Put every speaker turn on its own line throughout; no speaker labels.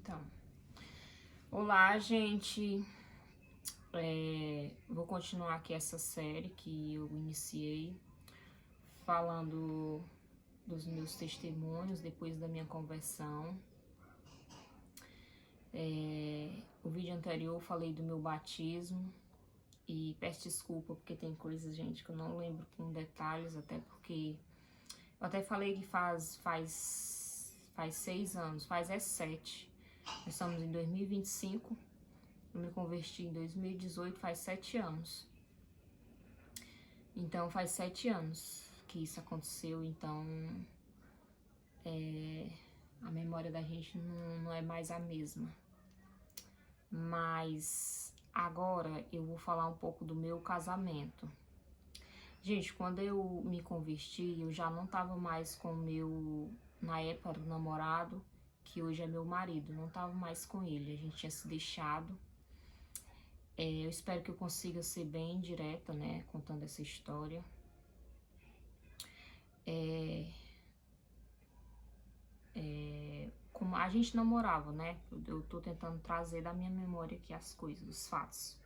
Então, olá, gente. Vou continuar aqui essa série que eu iniciei falando dos meus testemunhos depois da minha conversão. O vídeo anterior eu falei do meu batismo e peço desculpa porque tem coisas, gente, que eu não lembro com detalhes, até porque eu até falei que faz 6 anos, faz 7. Nós estamos em 2025. Eu me converti em 2018, faz 7 anos. Então, faz 7 anos que isso aconteceu. Então, a memória da gente não é mais a mesma. Mas, agora eu vou falar um pouco do meu casamento. Gente, quando eu me converti, eu já não tava mais com o meu, na época, do namorado, que hoje é meu marido. Não tava mais com ele, a gente tinha se deixado. Eu espero que eu consiga ser bem direta, né, contando essa história. Como a gente namorava, né, eu tô tentando trazer da minha memória aqui as coisas, os fatos.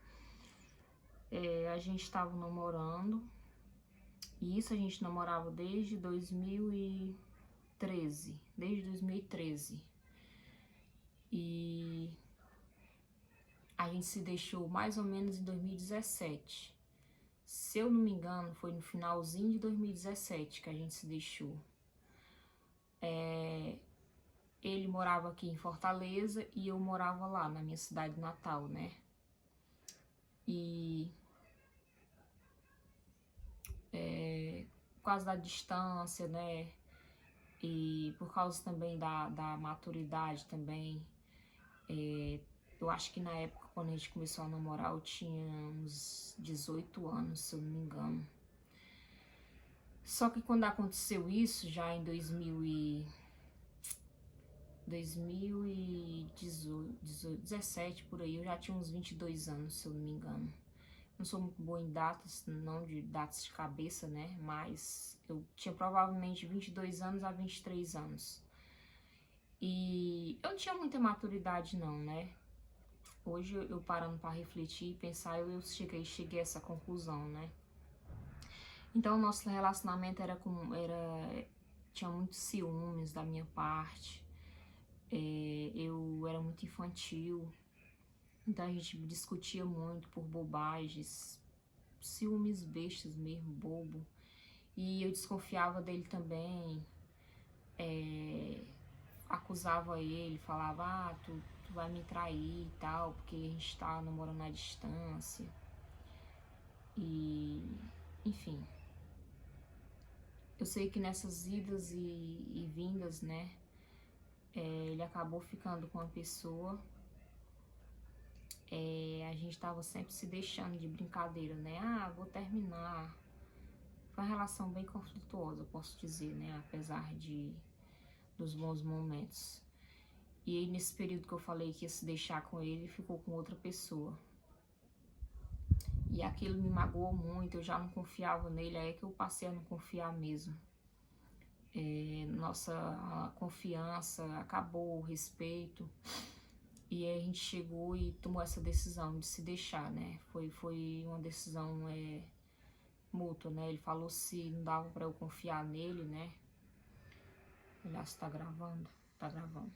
A gente tava namorando, e isso a gente namorava desde 2013, E a gente se deixou mais ou menos em 2017. Se eu não me engano, foi no finalzinho de 2017 que a gente se deixou. Ele morava aqui em Fortaleza e eu morava lá na minha cidade natal, né? E por causa da distância, né? E por causa também da maturidade também. Eu acho que na época, quando a gente começou a namorar, eu tinha uns 18 anos, se eu não me engano. Só que quando aconteceu isso, já em 2017, por aí, eu já tinha uns 22 anos, se eu não me engano. Não sou muito boa em datas, não de datas de cabeça, né? Mas eu tinha provavelmente 22 anos a 23 anos. E eu não tinha muita maturidade, não, né? Hoje eu parando pra refletir e pensar, eu cheguei a essa conclusão, né? Então, o nosso relacionamento tinha muitos ciúmes da minha parte. Eu era muito infantil. Então, a gente discutia muito por bobagens, ciúmes bestas mesmo, bobo. E eu desconfiava dele também. Acusava ele, falava, tu vai me trair e tal, porque a gente tá namorando à distância. E, enfim. Eu sei que nessas idas e vindas, né, ele acabou ficando com uma pessoa. A gente tava sempre se deixando de brincadeira, né? Vou terminar. Foi uma relação bem conflituosa, eu posso dizer, né? Apesar dos bons momentos. E aí, nesse período que eu falei que ia se deixar com ele, ficou com outra pessoa. E aquilo me magoou muito, eu já não confiava nele, aí é que eu passei a não confiar mesmo. Nossa confiança acabou, o respeito. E aí a gente chegou e tomou essa decisão de se deixar, né? Foi uma decisão mútua, né? Ele falou se não dava pra eu confiar nele, né? Olha, se tá gravando. Tá gravando.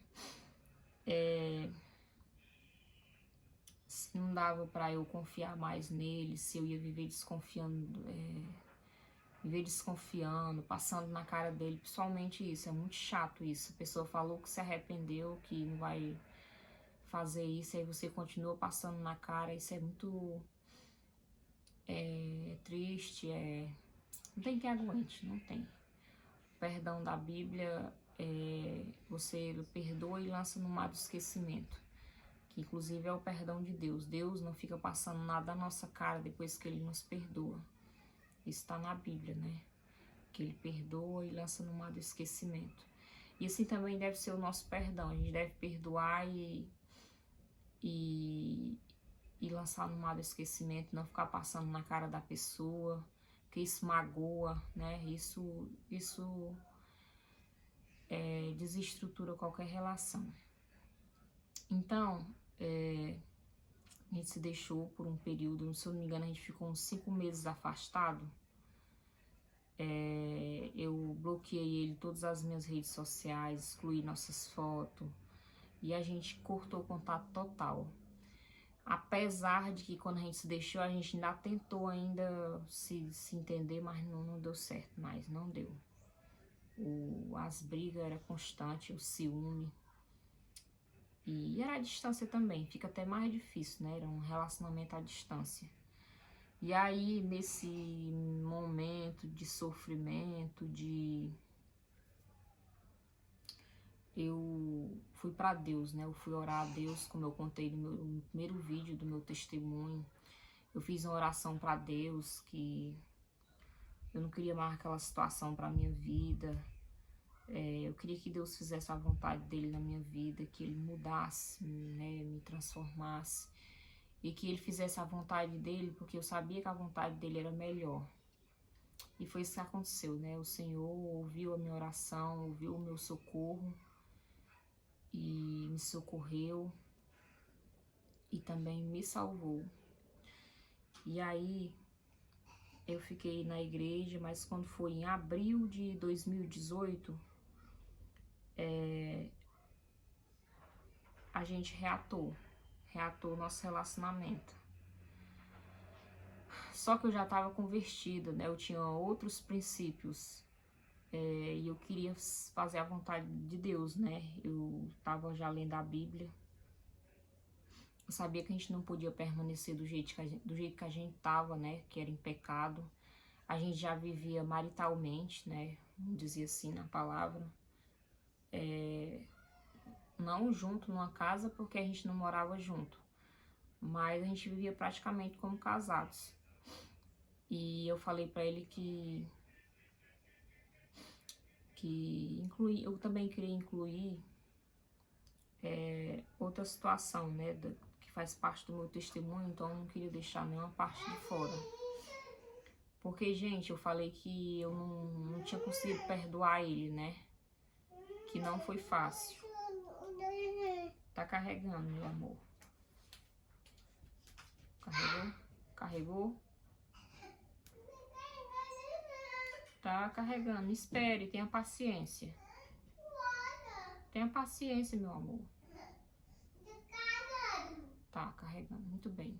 Se não dava pra eu confiar mais nele, se eu ia viver desconfiando, passando na cara dele, principalmente isso, é muito chato isso. A pessoa falou que se arrependeu, que não vai fazer isso, aí você continua passando na cara, isso é muito triste, não tem quem aguente, não tem. O perdão da Bíblia, você perdoa e lança no mar do esquecimento, que inclusive é o perdão de Deus. Deus não fica passando nada na nossa cara depois que Ele nos perdoa. Isso está na Bíblia, né? Que Ele perdoa e lança no mar do esquecimento. E assim também deve ser o nosso perdão. A gente deve perdoar e lançar no mar do esquecimento, não ficar passando na cara da pessoa, porque isso magoa, né? Isso desestrutura qualquer relação. Então, a gente se deixou por um período, se eu não me engano, a gente ficou uns 5 meses afastado. Eu bloqueei ele, todas as minhas redes sociais, excluí nossas fotos e a gente cortou o contato total. Apesar de que quando a gente se deixou, a gente ainda tentou ainda se entender, mas não deu certo mais, não deu. As brigas eram constantes, o ciúme. E era a distância também, fica até mais difícil, né? Era um relacionamento à distância. E aí, nesse momento de sofrimento, eu fui para Deus, né? Eu fui orar a Deus, como eu contei no primeiro vídeo do meu testemunho. Eu fiz uma oração para Deus que eu não queria mais aquela situação para minha vida. Eu queria que Deus fizesse a vontade dele na minha vida, que ele mudasse, né? Me transformasse. E que ele fizesse a vontade dele, porque eu sabia que a vontade dele era melhor. E foi isso que aconteceu, né? O Senhor ouviu a minha oração, ouviu o meu socorro e me socorreu e também me salvou. E aí eu fiquei na igreja, mas quando foi em abril de 2018, a gente reatou o nosso relacionamento. Só que eu já estava convertida, né? Eu tinha outros princípios. E eu queria fazer a vontade de Deus, né? Eu estava já lendo a Bíblia. Eu sabia que a gente não podia permanecer do jeito que a gente estava, né? Que era em pecado. A gente já vivia maritalmente, né? Vamos dizer assim na palavra. Não junto numa casa, porque a gente não morava junto. Mas a gente vivia praticamente como casados. E eu falei pra ele que eu também queria incluir outra situação, né, que faz parte do meu testemunho, então eu não queria deixar nenhuma parte de fora. Porque, gente, eu falei que eu não tinha conseguido perdoar ele, né, que não foi fácil. Tá carregando, meu amor. Carregou? Carregou? Tá carregando. Espere, tenha paciência. Tenha paciência, meu amor. Tá carregando, muito bem.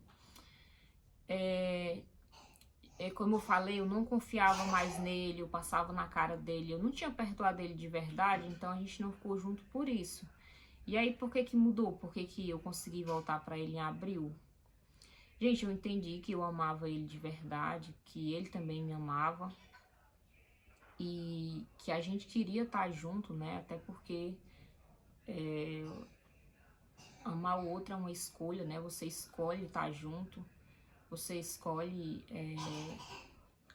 Como eu falei, eu não confiava mais nele, eu passava na cara dele, eu não tinha perdoado ele de verdade, então a gente não ficou junto por isso. E aí, por que que mudou? Por que que eu consegui voltar pra ele em abril? Gente, eu entendi que eu amava ele de verdade, que ele também me amava e que a gente queria estar junto, né? Até porque amar o outro é uma escolha, né? Você escolhe estar junto, você escolhe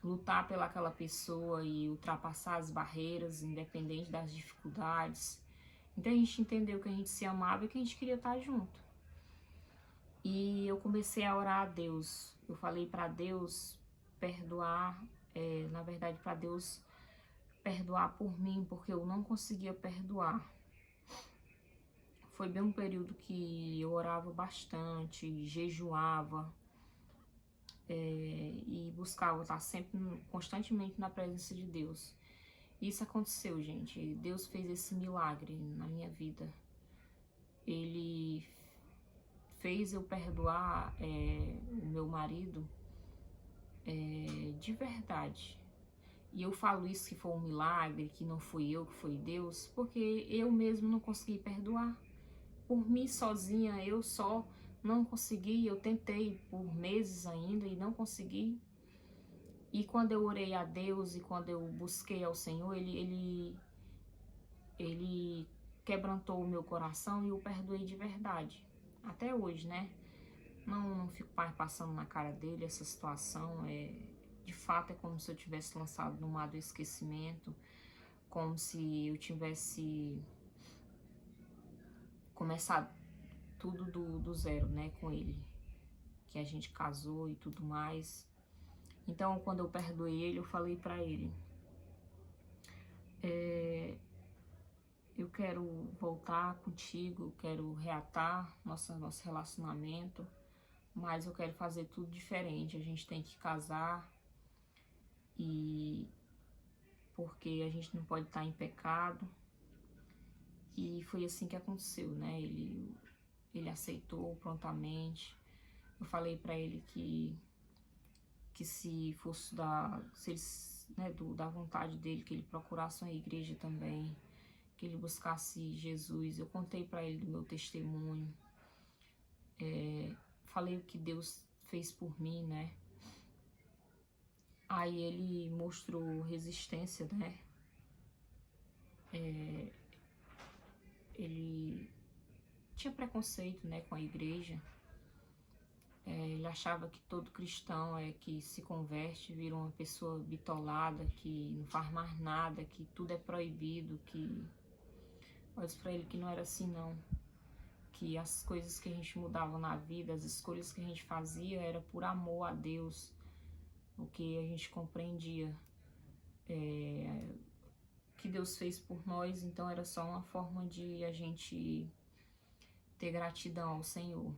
lutar pelaquela pessoa e ultrapassar as barreiras, independente das dificuldades. Então a gente entendeu que a gente se amava e que a gente queria estar junto. E eu comecei a orar a Deus. Eu falei para Deus perdoar, na verdade para Deus perdoar por mim, porque eu não conseguia perdoar. Foi bem um período que eu orava bastante, jejuava, e buscava estar sempre, constantemente na presença de Deus. Isso aconteceu, gente. Deus fez esse milagre na minha vida. Ele fez eu perdoar o meu marido de verdade. E eu falo isso que foi um milagre, que não fui eu, que foi Deus, porque eu mesmo não consegui perdoar. Por mim sozinha, eu só não consegui. Eu tentei por meses ainda e não consegui. E quando eu orei a Deus e quando eu busquei ao Senhor, Ele quebrantou o meu coração e eu perdoei de verdade. Até hoje, né? Não fico mais passando na cara dele essa situação. De fato, é como se eu tivesse lançado no mar do esquecimento. Como se eu tivesse começado tudo do zero, né? Com ele. Que a gente casou e tudo mais. Então, quando eu perdoei ele, eu falei pra ele: eu quero voltar contigo, quero reatar nosso relacionamento, mas eu quero fazer tudo diferente. A gente tem que casar, e porque a gente não pode estar em pecado. E foi assim que aconteceu, né? Ele aceitou prontamente. Eu falei pra ele que se fosse se ele, né, da vontade dele, que ele procurasse uma igreja também, que ele buscasse Jesus. Eu contei pra ele do meu testemunho, falei o que Deus fez por mim, né? Aí ele mostrou resistência, né? Ele tinha preconceito, né, com a igreja. Ele achava que todo cristão que se converte vira uma pessoa bitolada, que não faz mais nada, que tudo é proibido, que... Eu disse pra ele que não era assim não, que as coisas que a gente mudava na vida, as escolhas que a gente fazia era por amor a Deus, o que a gente compreendia que Deus fez por nós, então era só uma forma de a gente ter gratidão ao Senhor.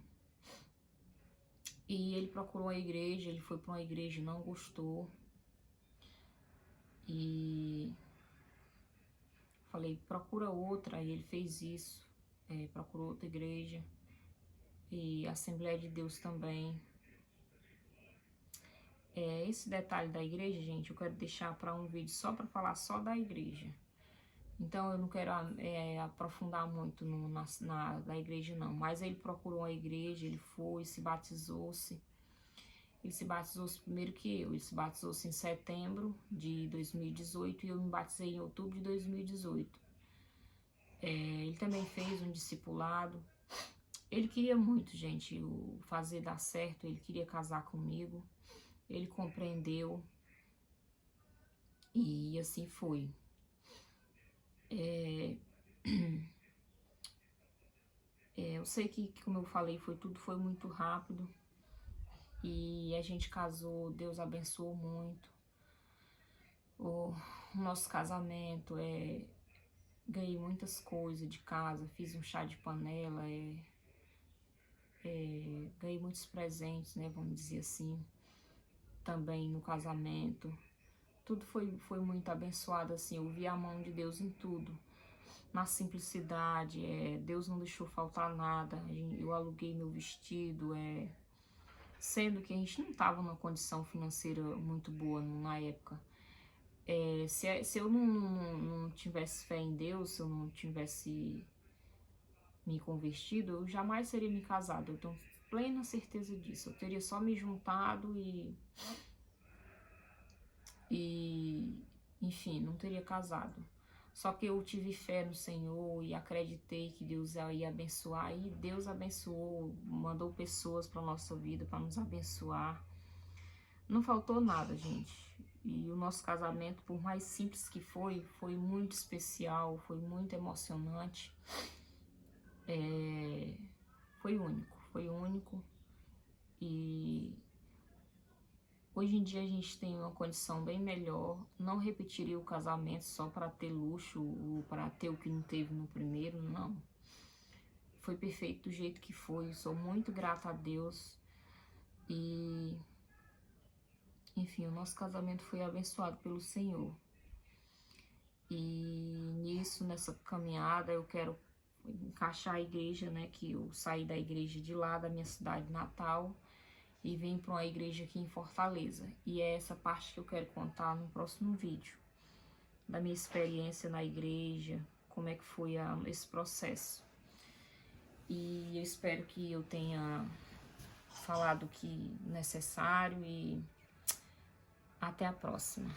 E ele procurou a igreja, ele foi para uma igreja e não gostou. E falei, procura outra, e ele fez isso, procurou outra igreja. E a Assembleia de Deus também. Esse detalhe da igreja, gente, eu quero deixar para um vídeo só para falar só da igreja. Então eu não quero aprofundar muito na igreja não, mas ele procurou a igreja, ele foi, se batizou-se. Ele se batizou-se primeiro que eu, ele se batizou-se em setembro de 2018 e eu me batizei em outubro de 2018. Ele também fez um discipulado. Ele queria muito, gente, fazer dar certo, ele queria casar comigo, ele compreendeu e assim foi. Eu sei que, como eu falei, tudo foi muito rápido e a gente casou, Deus abençoou muito o nosso casamento, ganhei muitas coisas de casa, fiz um chá de panela, ganhei muitos presentes, né, vamos dizer assim, também no casamento. Tudo foi muito abençoado, assim, eu vi a mão de Deus em tudo. Na simplicidade, Deus não deixou faltar nada. Eu aluguei meu vestido, sendo que a gente não estava numa condição financeira muito boa na época. Se eu não tivesse fé em Deus, se eu não tivesse me convertido, eu jamais teria me casado. Eu tenho plena certeza disso. Eu teria só me juntado e enfim, não teria casado. Só que eu tive fé no Senhor e acreditei que Deus ia abençoar. E Deus abençoou, mandou pessoas para nossa vida para nos abençoar. Não faltou nada, gente. E o nosso casamento, por mais simples que foi muito especial, foi muito emocionante. Foi único. E hoje em dia a gente tem uma condição bem melhor. Não repetiria o casamento só para ter luxo ou para ter o que não teve no primeiro, não. Foi perfeito do jeito que foi. Sou muito grata a Deus. E enfim, o nosso casamento foi abençoado pelo Senhor. E nessa caminhada, eu quero encaixar a igreja, né? Que eu saí da igreja de lá, da minha cidade natal, e vim para uma igreja aqui em Fortaleza. E é essa parte que eu quero contar no próximo vídeo. Da minha experiência na igreja, como é que foi esse processo. E eu espero que eu tenha falado o que necessário e até a próxima.